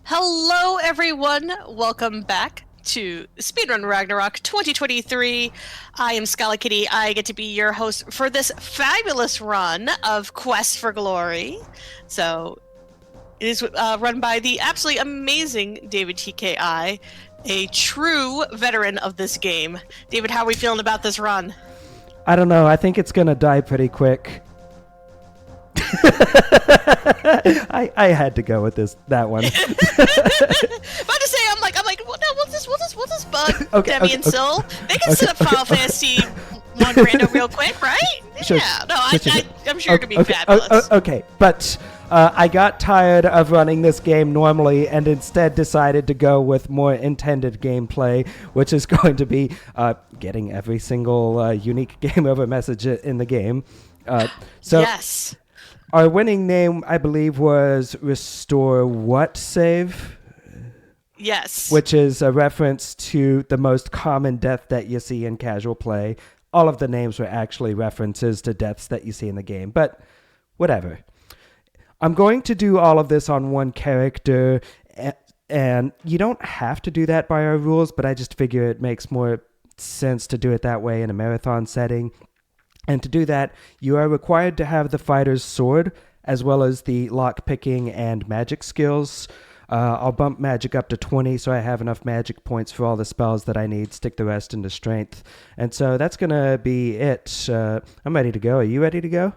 Hello, everyone. Welcome back to Speedrun Ragnarok 2023. I am Scala Kitty. I get to be your host for this fabulous run of Quest for Glory. So it is run by the absolutely amazing David TKI, a true veteran of this game. David, how are we feeling about this run? I don't know. I think it's going to die pretty quick. I had to go with that one. About to say, I'm like, well, no, what's this bug, Okay, Demi okay, and Sil? They can set up Final Fantasy 1 random real quick, right? Sure, Yeah, no, sure. I'm sure it could be fabulous. Okay, but I got tired of running this game normally and instead decided to go with more intended gameplay, which is going to be getting every single unique game over message in the game. Yes. Our winning name, I believe, was Restore What Save? Yes. Which is a reference to the most common death that you see in casual play. All of the names were actually references to deaths that you see in the game, but whatever. I'm going to do all of this on one character, and you don't have to do that by our rules, but I just figure it makes more sense to do it that way in a marathon setting. And to do that, you are required to have the fighter's sword, as well as the lock-picking and magic skills. I'll bump magic up to 20, so I have enough magic points for all the spells that I need, stick the rest into strength. And so that's going to be it. I'm ready to go. Are you ready to go?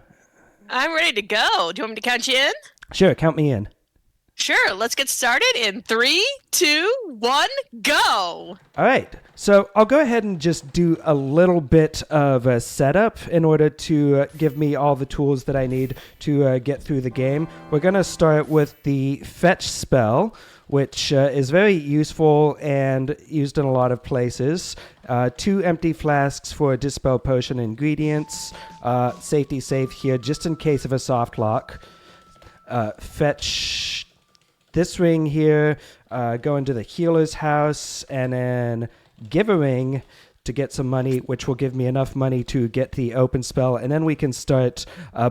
I'm ready to go. Do you want me to count you in? Sure, count me in. Sure, let's get started in 3, 2, 1, go! All right, so I'll go ahead and just do a little bit of a setup in order to give me all the tools that I need to get through the game. We're going to start with the fetch spell, which is very useful and used in a lot of places. 2 empty flasks for dispel potion ingredients. Safety save here just in case of a soft lock. Fetch this ring here, go into the healer's house, and then give a ring to get some money, which will give me enough money to get the open spell, and then we can start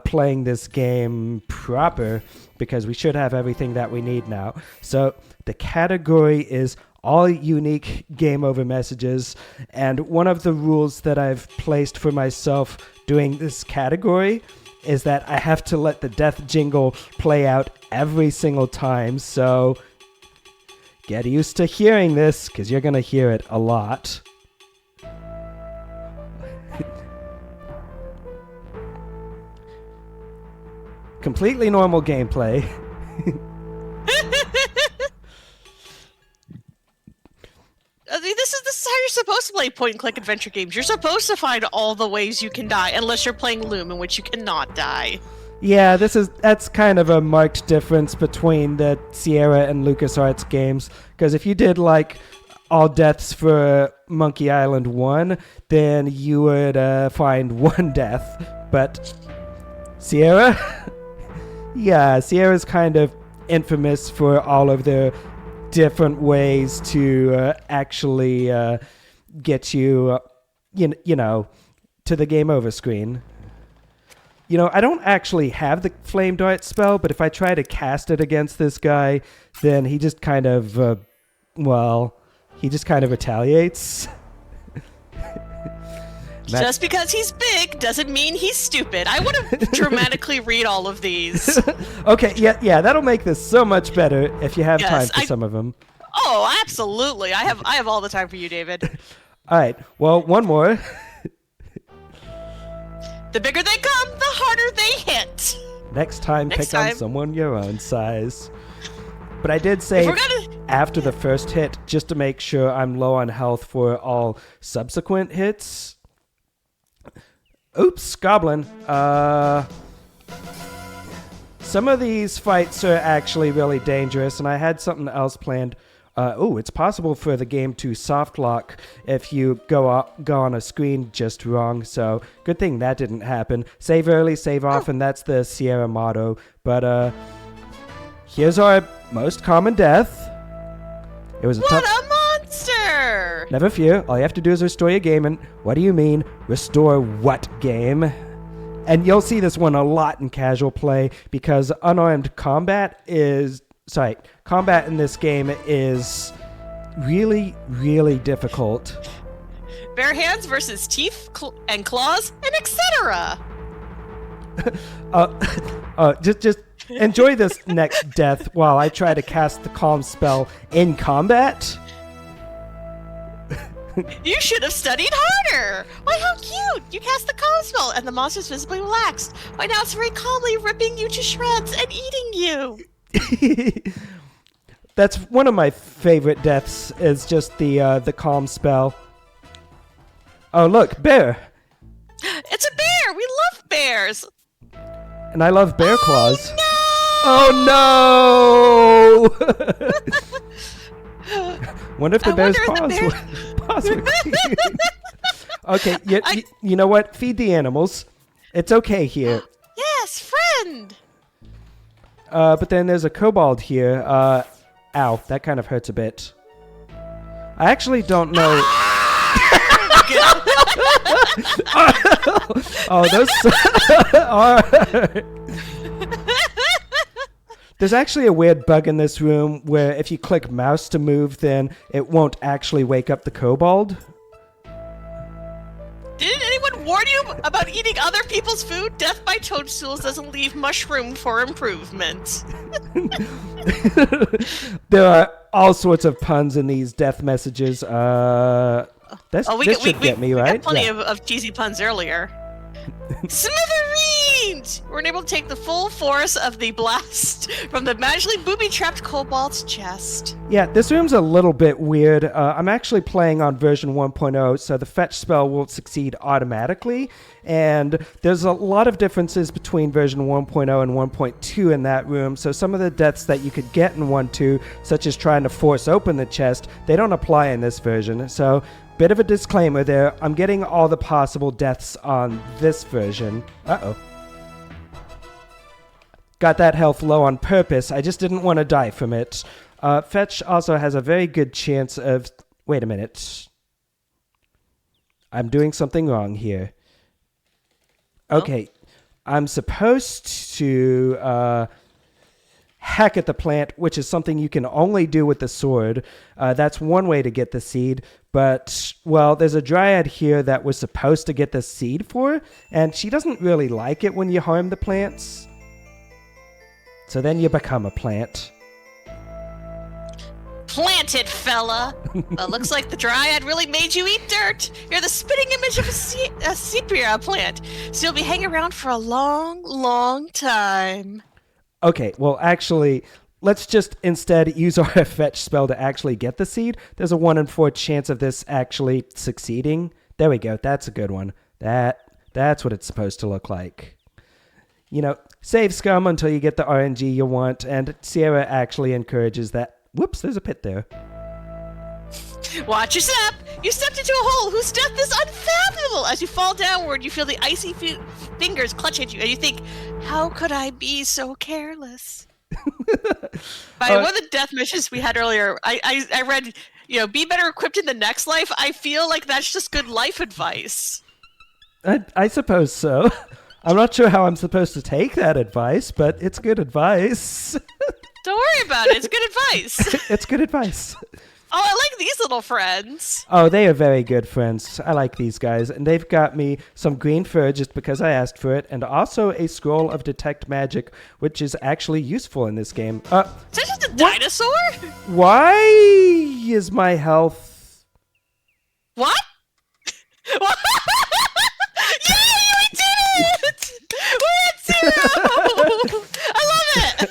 playing this game proper, because we should have everything that we need now. So the category is all unique game over messages, and one of the rules that I've placed for myself doing this category is that I have to let the death jingle play out every single time, so get used to hearing this, because you're going to hear it a lot. Completely normal gameplay. This is how you're supposed to play point-and-click adventure games. You're supposed to find all the ways you can die, unless you're playing Loom, in which you cannot die. Yeah, that's kind of a marked difference between the Sierra and LucasArts games, because if you did like all deaths for Monkey Island 1, then you would find one death, but Sierra? Yeah, Sierra's kind of infamous for all of their different ways to actually get you, you know, to the game over screen. You know, I don't actually have the Flame Dart spell, but if I try to cast it against this guy, then he just kind of, retaliates. Just because he's big doesn't mean he's stupid. I want to dramatically read all of these. Okay, yeah, that'll make this so much better if you have time for some of them. Oh, absolutely. I have all the time for you, David. All right, well, one more. The bigger they come, the harder they hit. Next time, pick on someone your own size. But I did say after the first hit, just to make sure I'm low on health for all subsequent hits. Oops, Goblin. Some of these fights are actually really dangerous, and I had something else planned. It's possible for the game to soft lock if you go on a screen just wrong, so good thing that didn't happen. Save early, save often, that's the Sierra motto. But here's our most common death. It was What a monster! Never fear, all you have to do is restore your game, and what do you mean, restore what game? And you'll see this one a lot in casual play, because unarmed combat is combat in this game is really, really difficult. Bare hands versus teeth and claws and etc. Just enjoy this next death while I try to cast the calm spell in combat. You should have studied harder! Why, how cute! You cast the calm spell, and the monster's visibly relaxed. Why, now it's very calmly ripping you to shreds and eating you! That's one of my favorite deaths, is just the calm spell. Oh, look, bear! It's a bear! We love bears! And I love bear claws. No! Oh, no! Wonder if the bear's paws were... Okay, you know what? Feed the animals. It's okay here. Yes, friend! But then there's a kobold here. Ow, that kind of hurts a bit. I actually don't know... Oh, those... There's actually a weird bug in this room where if you click mouse to move, then it won't actually wake up the kobold. Didn't anyone warn you about eating other people's food? Death by toadstools doesn't leave much room for improvement. There are all sorts of puns in these death messages. This should get me, right? We got plenty of cheesy puns earlier. Smithereens! We're unable to take the full force of the blast from the magically booby-trapped kobold's chest. Yeah, this room's a little bit weird. I'm actually playing on version 1.0, so the fetch spell will succeed automatically. And there's a lot of differences between version 1.0 and 1.2 in that room. So some of the deaths that you could get in 1.2, such as trying to force open the chest, they don't apply in this version. So... bit of a disclaimer there. I'm getting all the possible deaths on this version. Uh-oh. Got that health low on purpose. I just didn't want to die from it. Fetch also has a very good chance of... Wait a minute. I'm doing something wrong here. Okay. I'm supposed to... hack at the plant, which is something you can only do with the sword. That's one way to get the seed, but, well, there's a dryad here that we're supposed to get the seed for, and she doesn't really like it when you harm the plants. So then you become a plant. Plant it, fella! Well, looks like the dryad really made you eat dirt. You're the spitting image of a sepia plant, so you'll be hanging around for a long, long time. Okay, well, actually, let's just instead use our fetch spell to actually get the seed. There's a 1 in 4 chance of this actually succeeding. There we go. That's a good one. That's what it's supposed to look like. You know, save scum until you get the RNG you want, and Sierra actually encourages that. Whoops, there's a pit there. Watch your step! You stepped into a hole whose depth is unfathomable! As you fall downward, you feel the icy fingers clutch at you, and you think, how could I be so careless? By one of the death missions we had earlier, I read, be better equipped in the next life. I feel like that's just good life advice. I suppose so. I'm not sure how I'm supposed to take that advice, but it's good advice. Don't worry about it. It's good advice. It's good advice. Oh, I like these little friends. Oh, they are very good friends. I like these guys. And they've got me some green fur just because I asked for it, and also a scroll of detect magic, which is actually useful in this game. Is that just a dinosaur? Why is my health... What? What? Yay, we did it! We're at 0! I love it!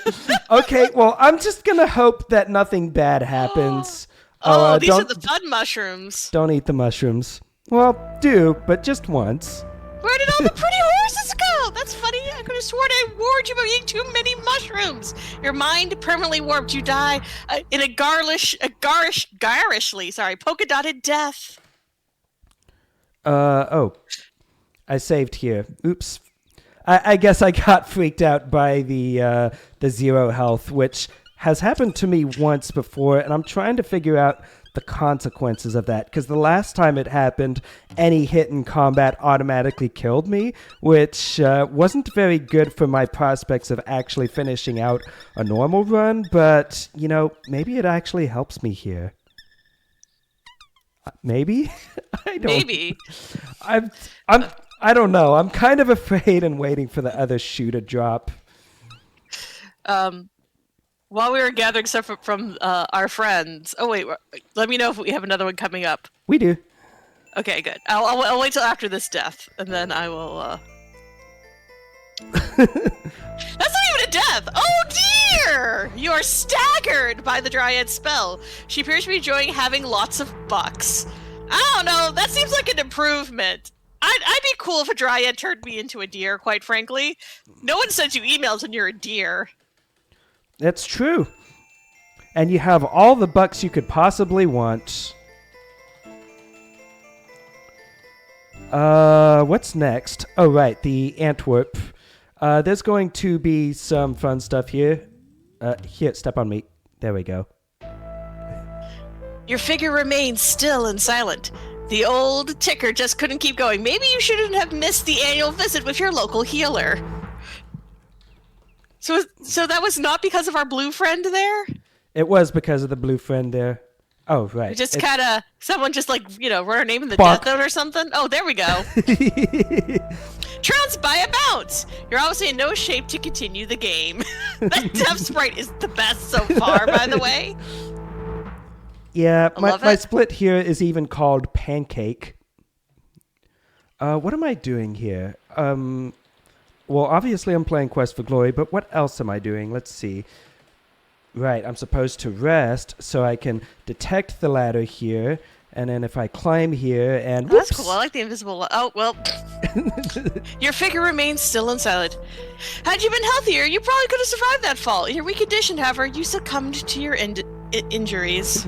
Okay, well, I'm just going to hope that nothing bad happens. These are the fun mushrooms. Don't eat the mushrooms. Well, do, but just once. Where did all the pretty horses go? That's funny. I could have sworn I warned you about eating too many mushrooms. Your mind permanently warped. You die in a garishly, polka-dotted death. I saved here. Oops. I guess I got freaked out by the 0 health, which has happened to me once before, and I'm trying to figure out the consequences of that. Because the last time it happened, any hit in combat automatically killed me, which wasn't very good for my prospects of actually finishing out a normal run. But, maybe it actually helps me here. Maybe? I don't. Maybe. I don't know. I'm kind of afraid and waiting for the other shoe to drop. While we were gathering stuff from our friends. Oh wait, let me know if we have another one coming up. We do. Okay, good. I'll wait till after this death, and then I will. That's not even a death! Oh dear! You are staggered by the Dryad spell. She appears to be enjoying having lots of bucks. I don't know, that seems like an improvement. I'd be cool if a Dryad turned me into a deer, quite frankly. No one sends you emails when you're a deer. That's true. And you have all the bucks you could possibly want. What's next? Oh, right, the Antwerp. There's going to be some fun stuff here. Here, step on me. There we go. Your figure remains still and silent. The old ticker just couldn't keep going. Maybe you shouldn't have missed the annual visit with your local healer. So that was not because of our blue friend there? It was because of the blue friend there. Oh, right. Just kind of, someone just wrote our name in the death note or something? Oh, there we go. Trounced by a bounce. You're obviously in no shape to continue the game. That death sprite is the best so far, by the way. Yeah, my split here is even called Pancake. What am I doing here? Well, obviously I'm playing Quest for Glory, but what else am I doing? Let's see. Right, I'm supposed to rest so I can detect the ladder here, and then if I climb here and whoops. That's cool. I like the invisible. Oh, well. Your figure remains still and silent. Had you been healthier, you probably could have survived that fall. In your weak condition, however, you succumbed to your injuries.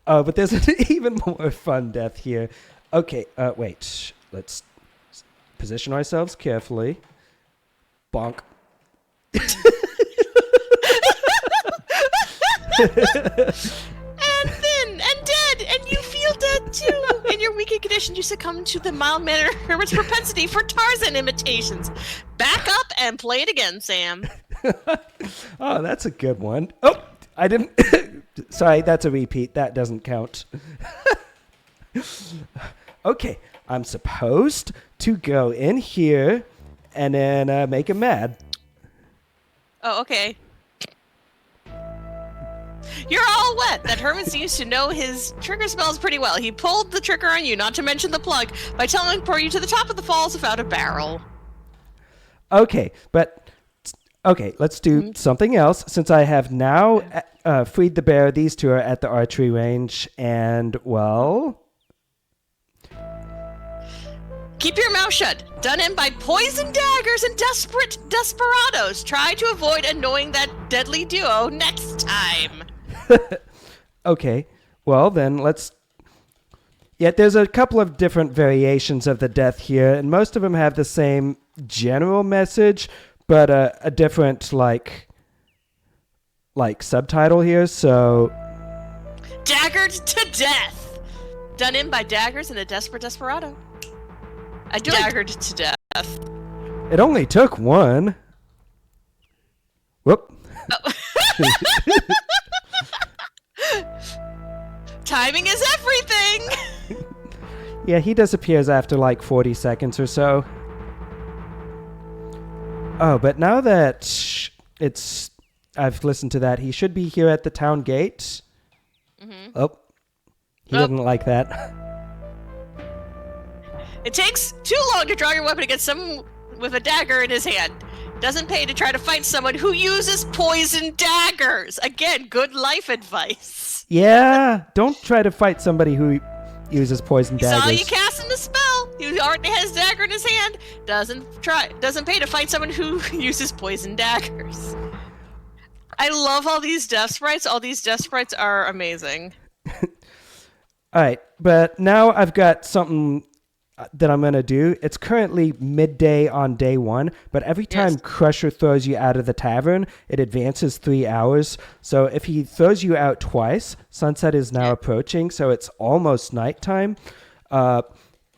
Oh, but there's an even more fun death here. Okay, wait. Let's position ourselves carefully. Bonk. And thin and dead, and you feel dead too. In your weakened condition, you succumb to the mild-mannered hermit's propensity for Tarzan imitations. Back up and play it again, Sam. Oh, that's a good one. Oh, I didn't. Sorry, that's a repeat. That doesn't count. Okay, I'm supposed to go in here and then make him mad. Oh, okay. You're all wet. That hermit seems to know his trigger spells pretty well. He pulled the trigger on you, not to mention the plug, by telling him to pour you to the top of the falls without a barrel. Okay, let's do something else. Since I have now freed the bear, these two are at the archery range, and, well... Keep your mouth shut. Done in by poison daggers and desperate desperados. Try to avoid annoying that deadly duo next time. Okay, well then let's... Yeah, there's a couple of different variations of the death here, and most of them have the same general message, but a different, like subtitle here, so... Daggered to death. Done in by daggers and a desperate desperado. Daggered to death. It only took one. Whoop. Oh. Timing is everything! Yeah, he disappears after like 40 seconds or so. Oh, but now that I've listened to that, he should be here at the town gate. Mm-hmm. Oh, he didn't like that. It takes too long to draw your weapon against someone with a dagger in his hand. Doesn't pay to try to fight someone who uses poison daggers. Again, good life advice. Yeah, don't try to fight somebody who uses poison daggers. Saw you casting the spell. He already has a dagger in his hand. Doesn't pay to fight someone who uses poison daggers. I love all these death sprites. All these death sprites are amazing. All right, but now I've got something that I'm going to do. It's currently midday on day 1, but every time Yes. Crusher throws you out of the tavern, it advances 3 hours. So if he throws you out twice, sunset is now Yeah. approaching, so it's almost nighttime. Uh,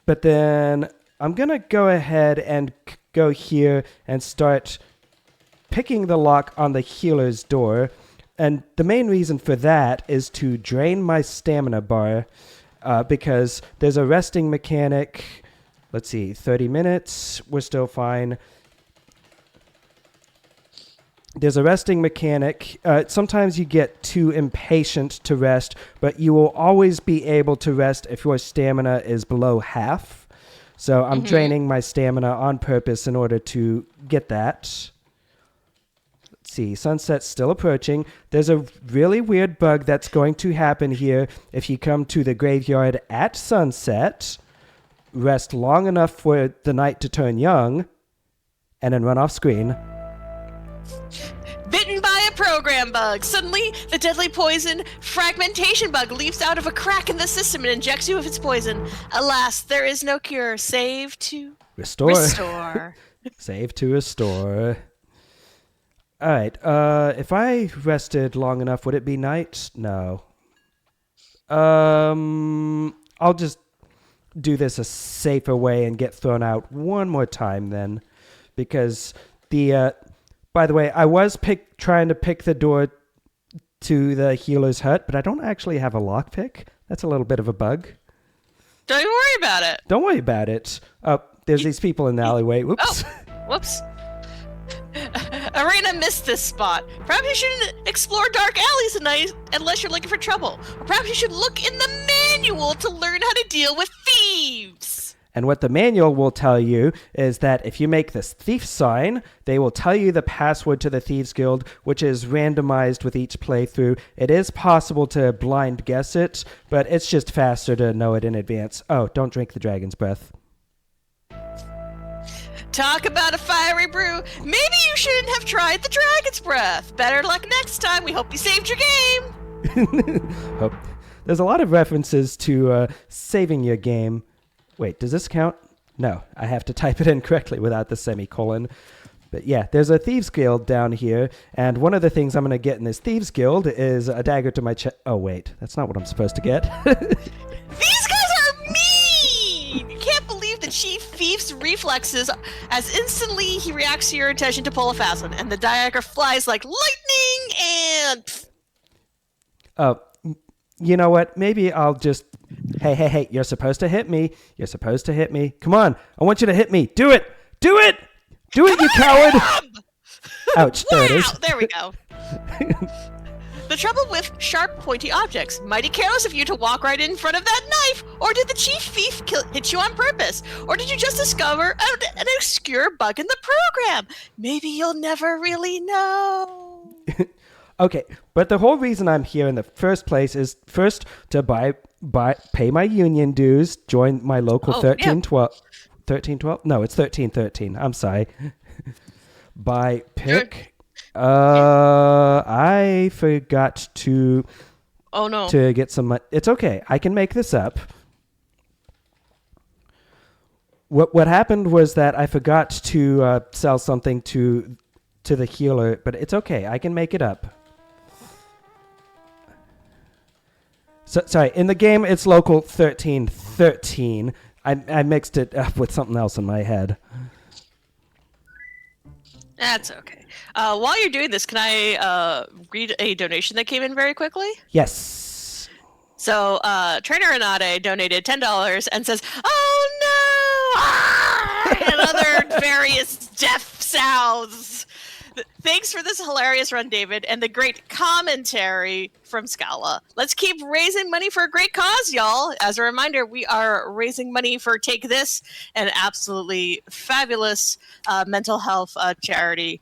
but then I'm going to go ahead and go here and start picking the lock on the healer's door. And the main reason for that is to drain my stamina bar because there's a resting mechanic. Let's see, 30 minutes. We're still fine. There's a resting mechanic. Sometimes you get too impatient to rest, but you will always be able to rest if your stamina is below half. So I'm draining my stamina on purpose in order to get that. See, sunset's still approaching. There's a really weird bug that's going to happen here if you come to the graveyard at sunset, rest long enough for the night to turn young, and then run off screen. Bitten by a program bug. Suddenly, the deadly poison fragmentation bug leaps out of a crack in the system and injects you with its poison. Alas, there is no cure. Save to restore. Save to restore. All right. If I rested long enough, would it be night? No. I'll just do this a safer way and get thrown out one more time then, because the. By the way, I was trying to pick the door to the healer's hut, but I don't actually have a lockpick. That's a little bit of a bug. Don't even worry about it. Don't worry about it. There's these people in the alleyway. Whoops. Oh, whoops. Arena missed this spot. Perhaps you shouldn't explore dark alleys at night unless you're looking for trouble. Or perhaps you should look in the manual to learn how to deal with thieves. And what the manual will tell you is that if you make this thief sign, they will tell you the password to the Thieves Guild, which is randomized with each playthrough. It is possible to blind guess it, but it's just faster to know it in advance. Oh, don't drink the dragon's breath. Talk about a fiery brew. Maybe you shouldn't have tried the dragon's breath. Better luck next time. We hope you saved your game. There's a lot of references to saving your game. Wait, does this count? No, I have to type it in correctly without the semicolon. But yeah, there's a Thieves Guild down here, and one of the things I'm going to get in this Thieves Guild is a dagger to my chest. Oh, wait, that's not what I'm supposed to get. These guys are mean! You can't believe the chief thief's reflexes as instantly he reacts to your intention to pull a fast one, and the dagger flies like lightning and... Oh, you know what? Maybe I'll just... Hey, you're supposed to hit me. You're supposed to hit me. Come on, I want you to hit me. Do it! Do it! Do it, you coward! Ouch, there it is. There we go. The trouble with sharp, pointy objects. Mighty careless of you to walk right in front of that knife. Or did the chief thief hit you on purpose? Or did you just discover an obscure bug in the program? Maybe you'll never really know. Okay, but the whole reason I'm here in the first place is first to pay my union dues, join my local 1312. 1312? No, it's 1313. I'm sorry. Buy pick. I forgot to... Oh, no. To get some money. It's okay. I can make this up. What happened was that I forgot to sell something to the healer, but it's okay. I can make it up. So, sorry, in the game, it's local 1313. I mixed it up with something else in my head. That's okay. While you're doing this, can I read a donation that came in very quickly? Yes. So, Trainer Renate donated $10 and says, "Oh no!" and other various death sounds. Thanks for this hilarious run, David, and the great commentary from Scala. Let's keep raising money for a great cause, y'all. As a reminder, we are raising money for Take This, an absolutely fabulous mental health charity.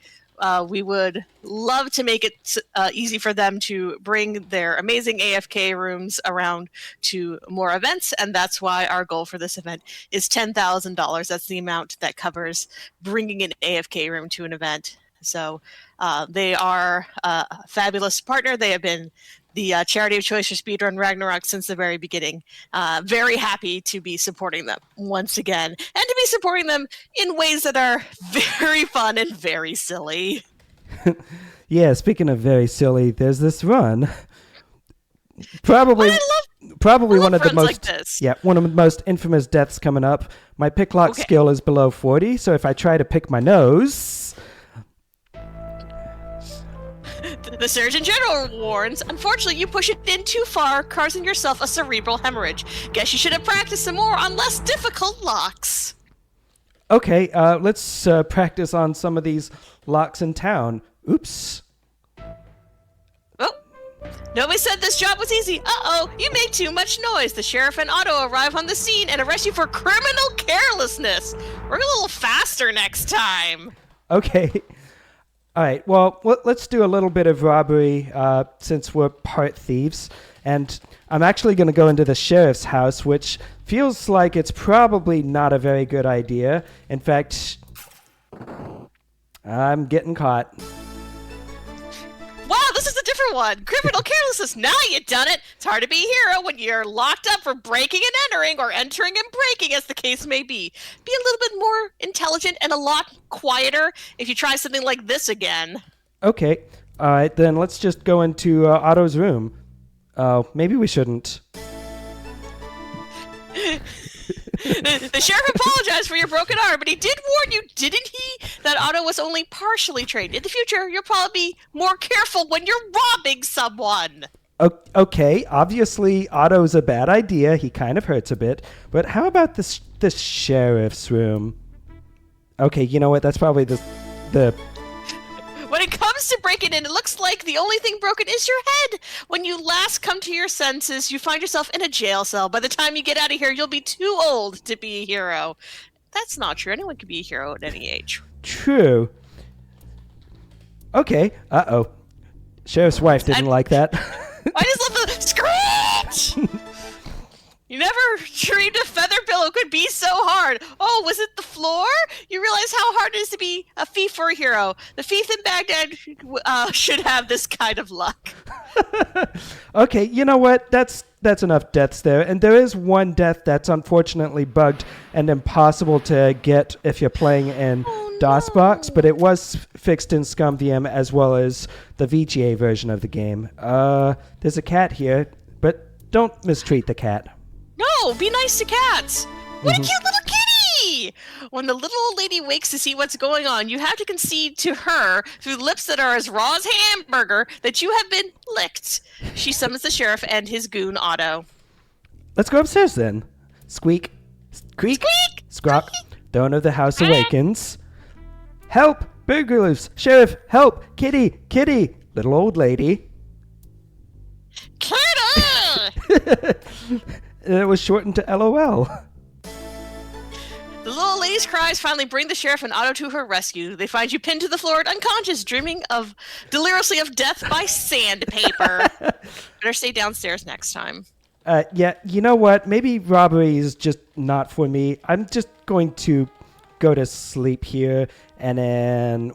We would love to make it easy for them to bring their amazing AFK rooms around to more events, and that's why our goal for this event is $10,000. That's the amount that covers bringing an AFK room to an event. So they are a fabulous partner. They have been the charity of choice for Speedrun Ragnarok since the very beginning. Very happy to be supporting them once again, and to be supporting them in ways that are very fun and very silly. Yeah, speaking of very silly, there's this run. Probably one of the most one of the most infamous deaths coming up. My pick lock skill is below 40, so if I try to pick my nose, the Surgeon General warns, unfortunately you push it in too far, causing yourself a cerebral hemorrhage. Guess you should have practiced some more on less difficult locks. Okay, let's practice on some of these locks in town. Oops. Oh, nobody said this job was easy. Uh-oh, you made too much noise. The sheriff and Otto arrive on the scene and arrest you for criminal carelessness. Work a little faster next time. Okay. All right, well, let's do a little bit of robbery since we're part thieves. And I'm actually going to go into the sheriff's house, which feels like it's probably not a very good idea. In fact, I'm getting caught. Wow, this is a different one. Criminal carelessness. Now you done it. It's hard to be a hero when you're locked up for breaking and entering, or entering and breaking, as the case may be. Be a little bit more intelligent and a lot quieter if you try something like this again. Okay. All right, then let's just go into Otto's room. Oh, maybe we shouldn't. The sheriff apologized for your broken arm, but he did warn you, didn't he, that Otto was only partially trained. In the future, you'll probably be more careful when you're robbing someone. Okay, obviously Otto's a bad idea. He kind of hurts a bit. But how about the sheriff's room? Okay, you know what? That's probably the... When it comes to breaking in, it looks like the only thing broken is your head. When you last come to your senses, you find yourself in a jail cell. By the time you get out of here, you'll be too old to be a hero. That's not true. Anyone can be a hero at any age. True. Okay. Uh-oh. Sheriff's wife didn't like that. I just love the screech! You never dreamed a feather pillow could be so hard. Oh, was it the floor? You realize how hard it is to be a thief or a hero. The thief in Baghdad should have this kind of luck. Okay, you know what? That's enough deaths there. And there is one death that's unfortunately bugged and impossible to get if you're playing in DOSBox, but it was fixed in ScumVM as well as the VGA version of the game. There's a cat here, but don't mistreat the cat. No, be nice to cats. What a cute little kitty! When the little old lady wakes to see what's going on, you have to concede to her, through lips that are as raw as hamburger, that you have been licked. She summons the sheriff and his goon, Otto. Let's go upstairs then. Squeak. Squeak. Squeak! Squawk. The owner of the house awakens. Help! Burglars! Sheriff! Help! Kitty! Kitty! Little old lady. Kitty! And it was shortened to LOL. The little lady's cries finally bring the sheriff and Otto to her rescue. They find you pinned to the floor, unconscious, dreaming deliriously of death by sandpaper. Better stay downstairs next time. Yeah, you know what? Maybe robbery is just not for me. I'm just going to go to sleep here, and then...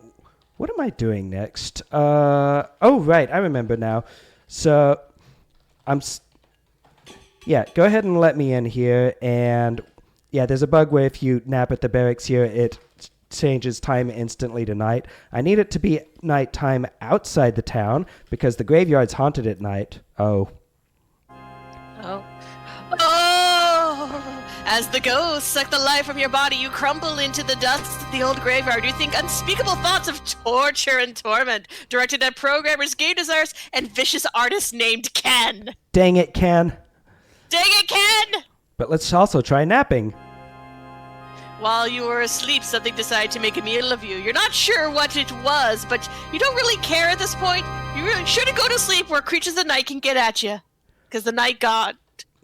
What am I doing next? Oh, right, I remember now. So, yeah, go ahead and let me in here, and yeah, there's a bug where if you nap at the barracks here, it changes time instantly to night. I need it to be nighttime outside the town, because the graveyard's haunted at night. Oh. As the ghosts suck the life from your body, you crumble into the dust of the old graveyard. You think unspeakable thoughts of torture and torment, directed at programmers, game designers, and vicious artists named Ken. Dang it, Ken. Dang it, Ken! But let's also try napping. While you were asleep, something decided to make a meal of you. You're not sure what it was, but you don't really care at this point. You really shouldn't go to sleep where creatures of the night can get at you. Because the night god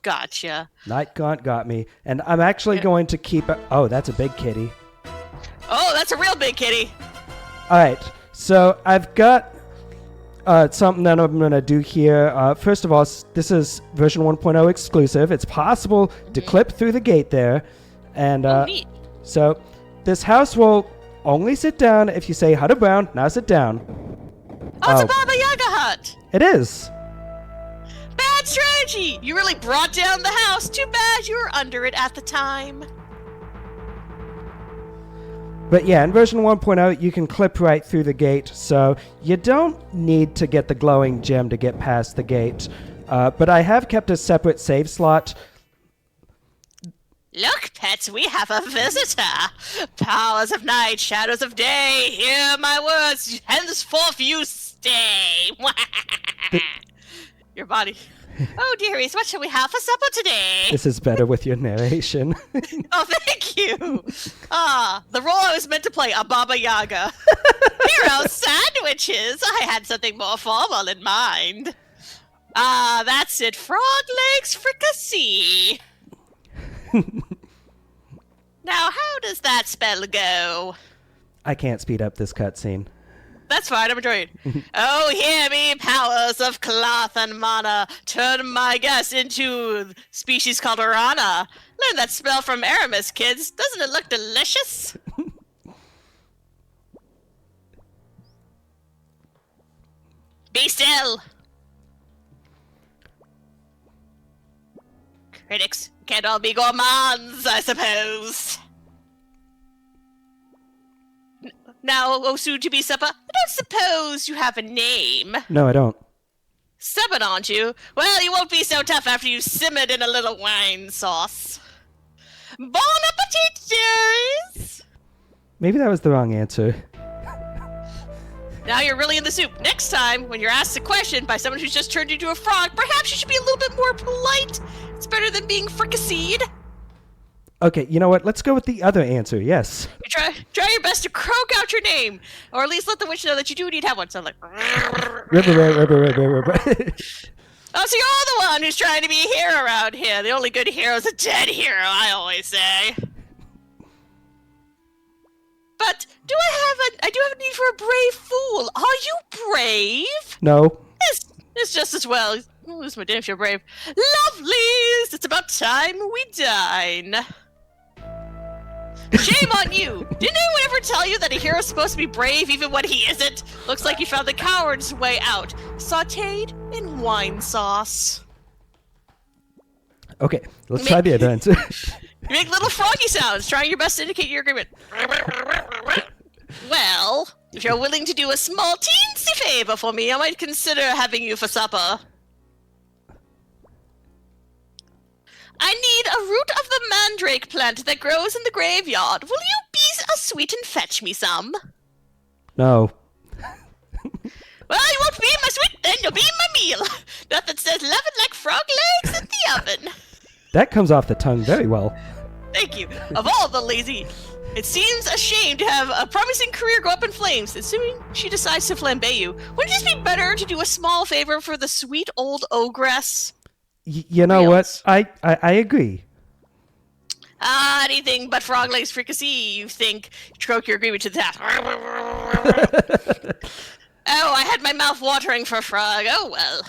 got you. Night gaunt got me. And I'm actually going to keep... Oh, that's a big kitty. Oh, that's a real big kitty. All right. So I've got something that I'm going to do here. First of all, this is version 1.0 exclusive. It's possible to clip through the gate there. And neat. So this house will only sit down if you say, Hutter Brown, now sit down. Oh, it's a Baba Yaga hut. It is. strategy! You really brought down the house. Too bad you were under it at the time. But yeah, in version 1.0, you can clip right through the gate, so you don't need to get the glowing gem to get past the gate. But I have kept a separate save slot. Look, pets, we have a visitor. Powers of night, shadows of day, hear my words, henceforth you stay. Your body. Oh, dearies, what shall we have for supper today? This is better with your narration. Oh, thank you. The role I was meant to play, a Baba Yaga. Hero sandwiches. I had something more formal in mind. That's it. Frog legs fricassee. Now, how does that spell go? I can't speed up this cutscene. That's fine, I'm enjoying it. Oh, hear me, powers of cloth and mana. Turn my guess into species called Rana. Learn that spell from Aramis, kids. Doesn't it look delicious? Be still. Critics can't all be gourmands, I suppose. Now, oh soon-to-be supper, I don't suppose you have a name. No, I don't. Stubborn, aren't you? Well, you won't be so tough after you've simmered in a little wine sauce. Bon appetit, dearies! Maybe that was the wrong answer. Now you're really in the soup. Next time, when you're asked a question by someone who's just turned into a frog, perhaps you should be a little bit more polite. It's better than being fricasseed. Okay, you know what? Let's go with the other answer, yes. Try your best to croak out your name, or at least let the witch know that you do indeed have one. So like, Ribber. oh, so you're the one who's trying to be a hero around here. The only good hero is a dead hero, I always say. But I do have a need for a brave fool. Are you brave? No. It's just as well. I'll lose my damn if you're brave. Lovelies! It's about time we dine. Shame on you! Didn't anyone ever tell you that a hero's supposed to be brave even when he isn't? Looks like you found the coward's way out. Sautéed in wine sauce. Okay, let's try the other answer. You make little froggy sounds, trying your best to indicate your agreement. Well, if you're willing to do a small teensy favor for me, I might consider having you for supper. I need a root of the mandrake plant that grows in the graveyard. Will you be so sweet and fetch me some? No. Well, you won't be my sweet, then you'll be my meal. Nothing says loving like frog legs in the oven. That comes off the tongue very well. Thank you. Of all the lazy, it seems a shame to have a promising career go up in flames, assuming she decides to flambe you. Wouldn't it just be better to do a small favor for the sweet old ogress? You know what? I agree. Anything but frog legs fricassee, you think. Stroke your agreement to that. Oh, I had my mouth watering for frog. Oh, well.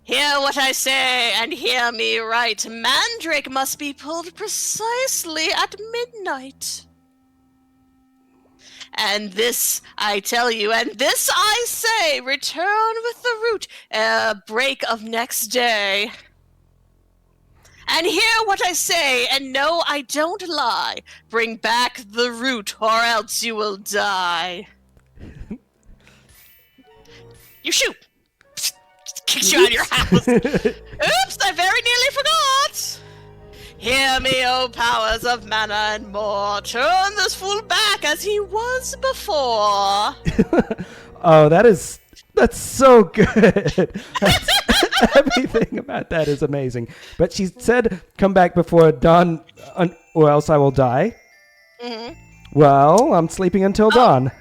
Hear what I say, and hear me right. Mandrake must be pulled precisely at midnight. And this I tell you, and this I say, return with the root ere break of next day. And hear what I say, and know I don't lie. Bring back the root, or else you will die. You shoot! Kicks you out of your house. Oops, I very nearly forgot. Hear me, O powers of mana and more. Turn this fool back as he was before. Oh, that's so good. Everything about that is amazing. But she said, come back before dawn, or else I will die. Mm-hmm. Well, I'm sleeping until dawn.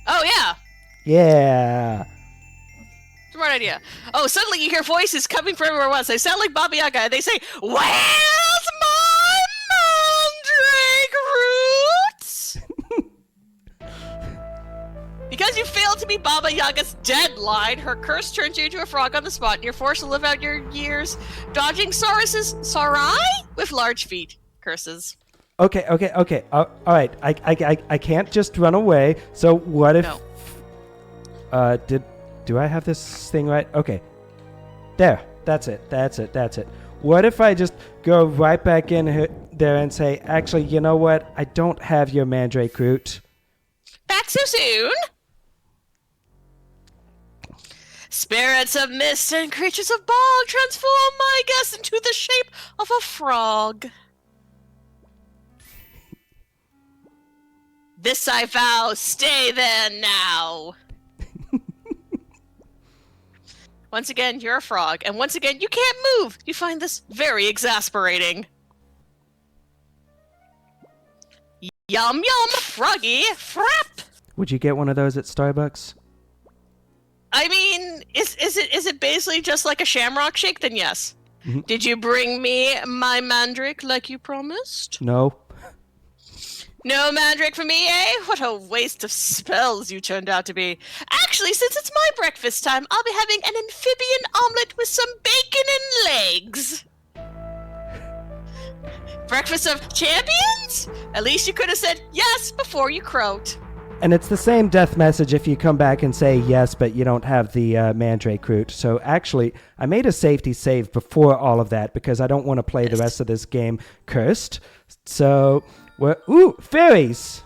Oh, yeah. Yeah. Smart idea. Oh, suddenly you hear voices coming from everywhere once. They sound like Baba Yaga. They say, "Where's my mandrake roots?" Because you failed to meet Baba Yaga's deadline, her curse turns you into a frog on the spot, and you're forced to live out your years dodging Sarai with large feet. Curses. Okay. All right. I can't just run away. So what if? No. do I have this thing right? Okay. There. That's it. What if I just go right back in there and say, actually, you know what? I don't have your mandrake root. Back so soon? Spirits of mist and creatures of bog transform my guest into the shape of a frog. This I vow, stay there now. Once again, you're a frog, and once again, you can't move. You find this very exasperating. Yum yum, froggy frap. Would you get one of those at Starbucks? I mean, is it basically just like a shamrock shake? Then yes. Mm-hmm. Did you bring me my mandrake like you promised? No. No mandrake for me, eh? What a waste of spells you turned out to be. Actually, since it's my breakfast time, I'll be having an amphibian omelet with some bacon and legs. Breakfast of champions? At least you could have said yes before you croaked. And it's the same death message if you come back and say yes, but you don't have the mandrake root. So actually, I made a safety save before all of that because I don't want to play the rest of this game cursed. So, ooh, fairies!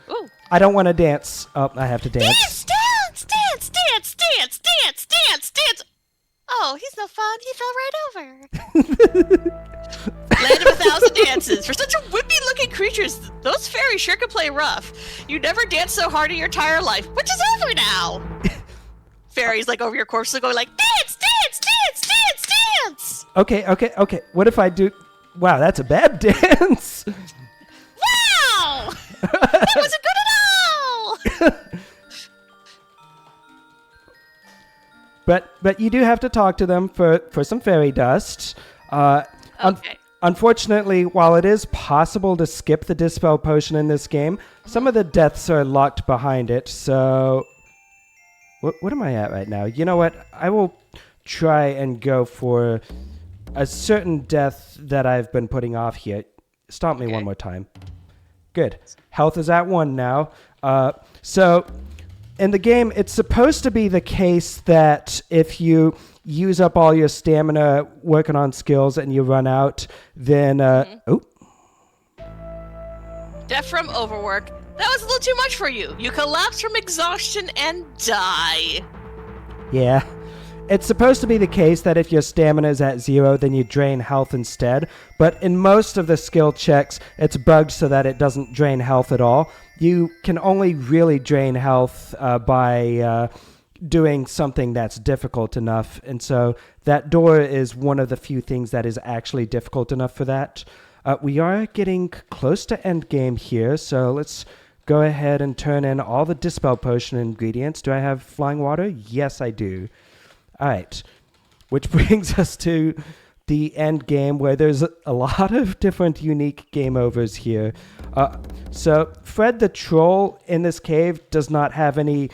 Ooh. I don't want to dance. Oh, I have to dance. Dance! Oh, he's no fun. He fell right over. Land of 1,000 dances. For such a wimpy-looking creatures, those fairies sure can play rough. You never danced so hard in your entire life, which is over now. Fairies like over your corpse are going like, dance! Okay. What if I do... Wow, that's a bad dance. Wow! That wasn't good at all! But you do have to talk to them for some fairy dust. Okay. Unfortunately, while it is possible to skip the Dispel Potion in this game, some of the deaths are locked behind it, so... What am I at right now? You know what? I will try and go for a certain death that I've been putting off here. Stomp me one more time. Good. Health is at 1 now. So, in the game, it's supposed to be the case that if you use up all your stamina working on skills and you run out, then... Death from overwork. That was a little too much for you. You collapse from exhaustion and die. Yeah. It's supposed to be the case that if your stamina is at 0, then you drain health instead. But in most of the skill checks, it's bugged so that it doesn't drain health at all. You can only really drain health by doing something that's difficult enough. And so that door is one of the few things that is actually difficult enough for that. We are getting close to end game here, so let's go ahead and turn in all the Dispel Potion ingredients. Do I have flying water? Yes, I do. All right, which brings us to the end game where there's a lot of different unique game overs here. So Fred the Troll in this cave does not have any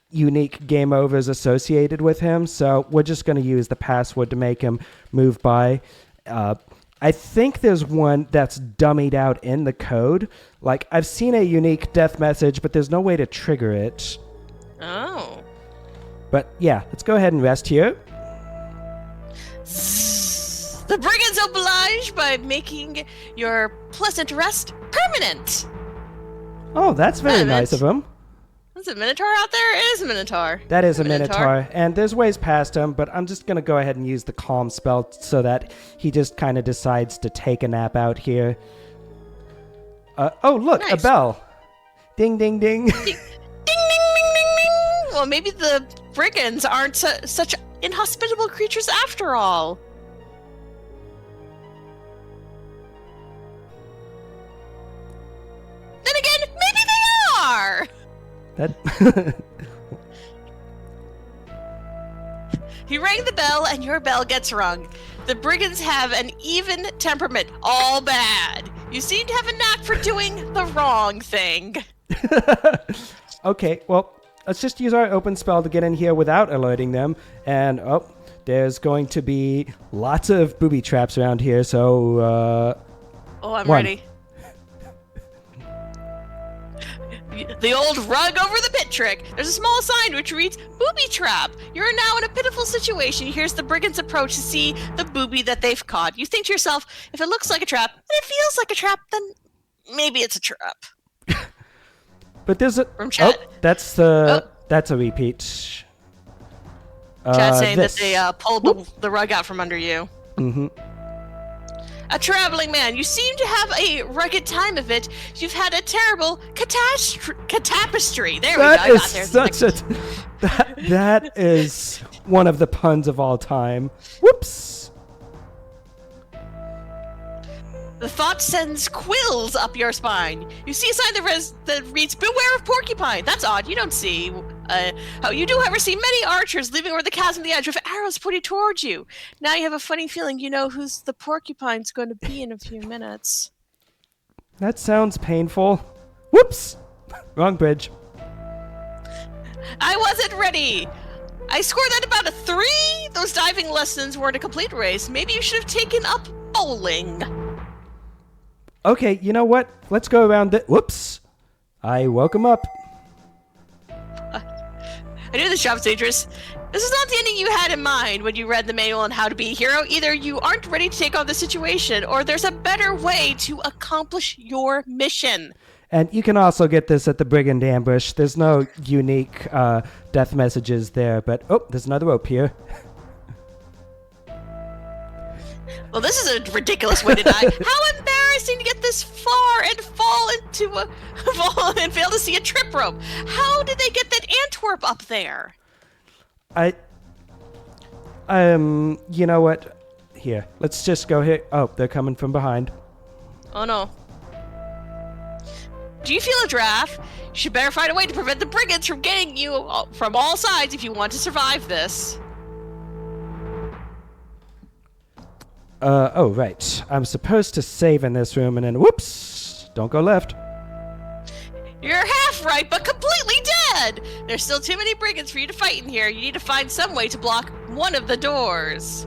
unique game overs associated with him, so we're just going to use the password to make him move by. I think there's one that's dummied out in the code. Like, I've seen a unique death message, but there's no way to trigger it. Oh. But yeah, let's go ahead and rest here. The brigands oblige by making your pleasant rest permanent. Oh, that's very nice of him. Is it Minotaur out there? It is a Minotaur. That is a Minotaur. And there's ways past him, but I'm just going to go ahead and use the calm spell so that he just kind of decides to take a nap out here. Oh, look, nice. A bell. Ding, ding, ding. Ding, ding, ding, ding, ding. Well, maybe the brigands aren't such inhospitable creatures after all. Then again, maybe they are. He rang the bell and your bell gets rung. The brigands have an even temperament, all bad. You seem to have a knack for doing the wrong thing. Okay, well, let's just use our open spell to get in here without alerting them. And, there's going to be lots of booby traps around here, so, I'm ready. The old rug over the pit trick. There's a small sign which reads, "Booby trap." You're now in a pitiful situation. Here's the brigands approach to see the booby that they've caught. You think to yourself, if it looks like a trap, and it feels like a trap, then maybe it's a trap. But there's a... From chat. That's a repeat. Chat saying this. that they pulled the rug out from under you. Mm-hmm. A traveling man. You seem to have a rugged time of it. You've had a terrible catastrophe. There we go. That is such a... That is one of the puns of all time. Whoops. The thought sends quills up your spine. You see a sign that reads, "Beware of porcupine." That's odd. You don't see. You do, however, see many archers leaving over the chasm at the edge with arrows pointed towards you. Now you have a funny feeling you know who's the porcupine's going to be in a few minutes. That sounds painful. Whoops. Wrong bridge. I wasn't ready. I scored at about a 3. Those diving lessons weren't a complete race. Maybe you should have taken up bowling. Okay, you know what? Let's go around the... Whoops. I woke him up. I knew this job was dangerous. This is not the ending you had in mind when you read the manual on how to be a hero. Either you aren't ready to take on the situation, or there's a better way to accomplish your mission. And you can also get this at the Brigand Ambush. There's no unique death messages there, but... Oh, there's another rope here. Well, this is a ridiculous way to die. How embarrassing to get this far and fall and fail to see a trip rope. How did they get that Antwerp up there? You know what? Here, let's just go here. Oh, they're coming from behind. Oh no. Do you feel a draft? You should better find a way to prevent the brigands from getting you from all sides if you want to survive this. Oh, right. I'm supposed to save in this room and then whoops! Don't go left. You're half right, but completely dead! There's still too many brigands for you to fight in here. You need to find some way to block one of the doors.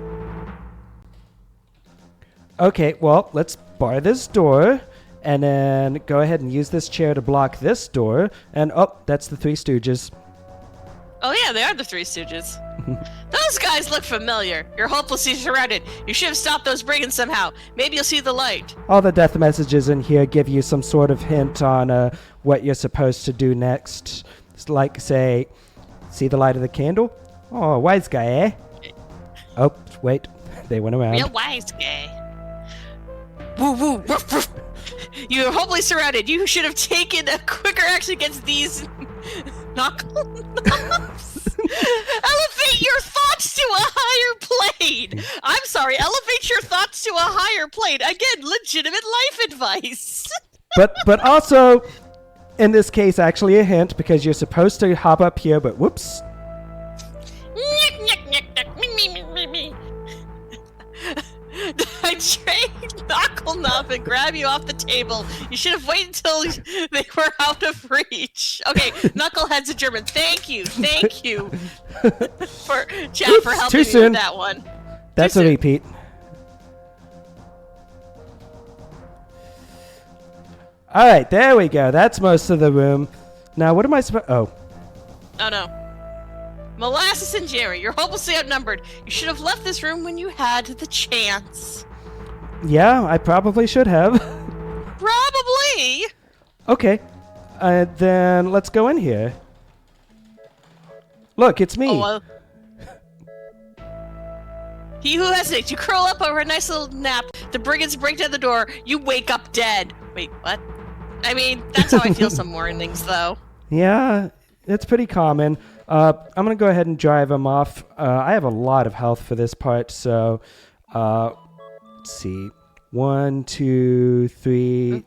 Okay, well, let's bar this door, and then go ahead and use this chair to block this door, and oh, that's the Three Stooges. Oh yeah, they are the Three Stooges. Those guys look familiar. You're hopelessly surrounded. You should have stopped those brigands somehow. Maybe you'll see the light. All the death messages in here give you some sort of hint on what you're supposed to do next. It's like, say, see the light of the candle? Oh, wise guy, eh? Oh, wait. They went around. Real wise guy. Woo woo, woof woof. You're hopelessly surrounded. You should have taken a quicker action against these knuckle knobs. Elevate your thoughts to a higher plane. I'm sorry, elevate your thoughts to a higher plane. Again, legitimate life advice. But also, in this case, actually a hint, because you're supposed to hop up here, but whoops. I trained Knuckle Knob and grab you off the table. You should have waited until they were out of reach. Okay, Knucklehead's a German. Thank you for chat Oops, for helping too me soon. with that one. That's Too a soon. repeat. All right, there we go. That's most of the room. Now, what am I supposed... Oh. Oh no. Molasses and Jerry, you're hopelessly outnumbered. You should have left this room when you had the chance. Yeah, I probably should have. Probably. Okay. Then let's go in here. Look, it's me. Oh, he who hesitates, you curl up over a nice little nap. The brigands break down the door. You wake up dead. Wait, what? I mean, that's how I feel some mornings, though. Yeah, it's pretty common. I'm going to go ahead and drive him off. I have a lot of health for this part, so let's see. 1, 2, 3.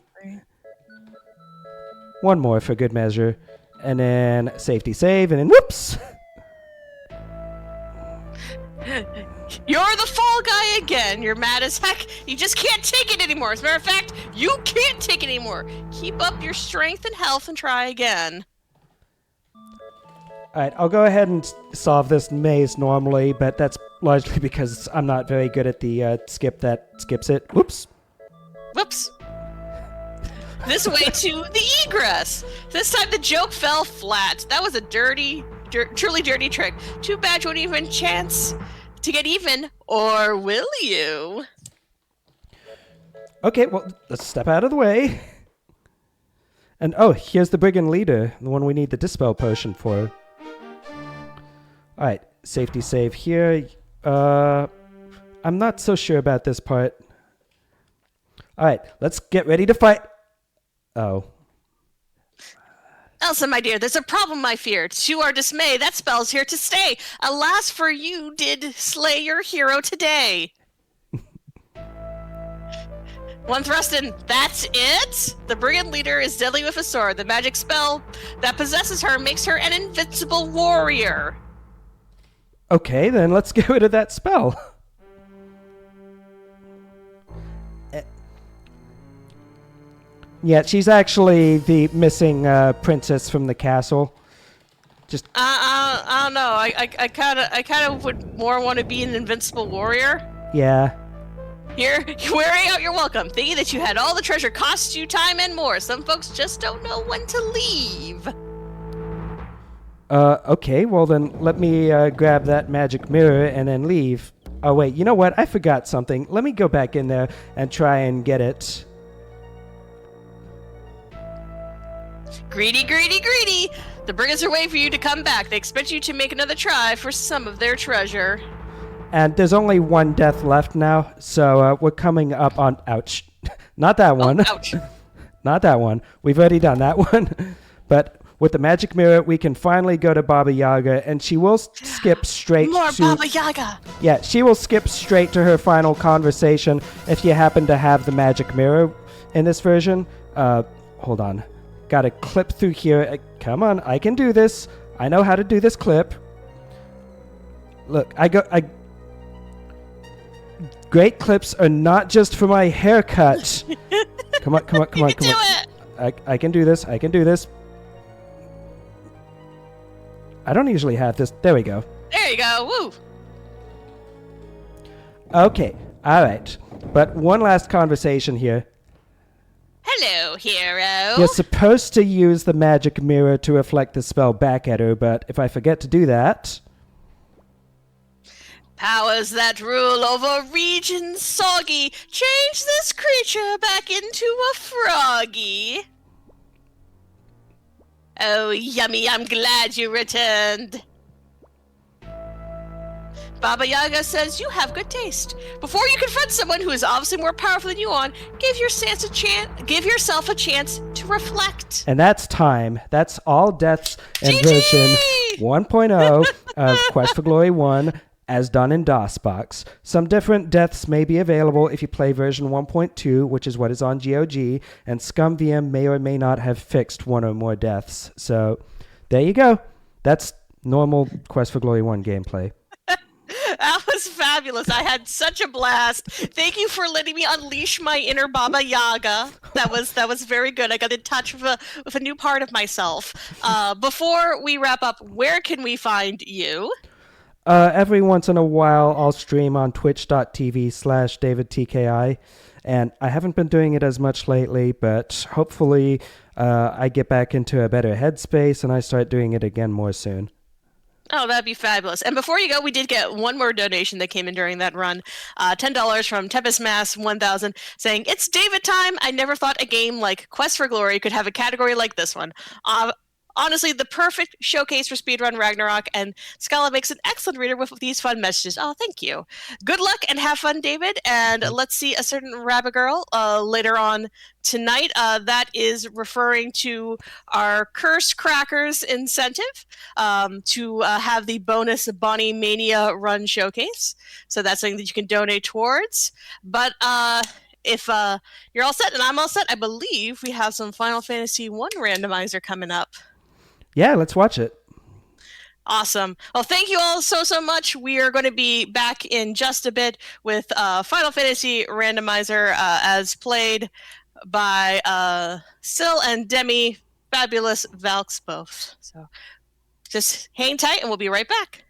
One more for good measure. And then safety save, and then whoops! You're the fall guy again. You're mad as heck. You just can't take it anymore. As a matter of fact, you can't take it anymore. Keep up your strength and health and try again. Alright, I'll go ahead and solve this maze normally, but that's largely because I'm not very good at the skip that skips it. Whoops. Whoops. this way to the egress. This time the joke fell flat. That was a truly dirty trick. Too bad you won't even chance to get even, or will you? Okay, well, let's step out of the way. And here's the brigand leader, the one we need the dispel potion for. Alright, safety save here. I'm not so sure about this part. Alright, let's get ready to fight. Oh. Elsa, my dear, there's a problem, I fear. To our dismay, that spell's here to stay. Alas for you did slay your hero today. One thrust in, that's it? The brigand leader is deadly with a sword. The magic spell that possesses her makes her an invincible warrior. Okay, then let's get rid of that spell. Yeah, she's actually the missing princess from the castle. Just I don't know. I kind of would more want to be an invincible warrior. yeah. Here, wearing out your welcome, thinking that you had all the treasure cost you time and more. Some folks just don't know when to leave. Okay, well then let me grab that magic mirror and then leave. Oh wait, you know what? I forgot something. Let me go back in there and try and get it. Greedy, greedy, greedy! The brigands are waiting for you to come back. They expect you to make another try for some of their treasure. And there's only one death left now, so we're coming up on... Ouch. Not that one. Oh, ouch. Not that one. We've already done that one. But with the magic mirror, we can finally go to Baba Yaga, and she will skip straight More to... Baba Yaga! Yeah, she will skip straight to her final conversation if you happen to have the magic mirror in this version. Hold on. Gotta clip through here. Come on, I can do this. I know how to do this clip. Look, Great clips are not just for my haircut. Come on, come on, come on, come on. I can do this. I can do this. I don't usually have this. There we go. There you go. Woo! Okay. All right. But one last conversation here. Hello, hero. You're supposed to use the magic mirror to reflect the spell back at her, but if I forget to do that... Powers that rule over regions soggy, change this creature back into a froggy. Oh, yummy, I'm glad you returned. Baba Yaga says you have good taste. Before you confront someone who is obviously more powerful than you are, give yourself a chance to reflect. And that's time. That's all deaths in GG! version 1.0 of Quest for Glory 1 as done in DOSBox. Some different deaths may be available if you play version 1.2, which is what is on GOG, and ScumVM may or may not have fixed one or more deaths. So there you go. That's normal Quest for Glory 1 gameplay. That was fabulous. I had such a blast. Thank you for letting me unleash my inner Baba Yaga. That was very good. I got in touch with a new part of myself. Before we wrap up, where can we find you? Every once in a while, I'll stream on twitch.tv/DavidTKI, and I haven't been doing it as much lately, but hopefully I get back into a better headspace and I start doing it again more soon. Oh, that'd be fabulous. And before you go, we did get one more donation that came in during that run. $10 from Tempest Mass 1000 saying, "It's David time. I never thought a game like Quest for Glory could have a category like this one. Honestly, the perfect showcase for Speedrun Ragnarok, and Scala makes an excellent reader with these fun messages." Oh, thank you. Good luck and have fun, David. And let's see a certain rabbit girl later on tonight. That is referring to our Cursed Crackers incentive to have the bonus Bonnie Mania run showcase. So that's something that you can donate towards. But if you're all set and I'm all set, I believe we have some Final Fantasy 1 randomizer coming up. Yeah, let's watch it. Awesome. Well, thank you all so much. We are going to be back in just a bit with Final Fantasy randomizer as played by Sil and Demi, fabulous Valks both. So just hang tight and we'll be right back.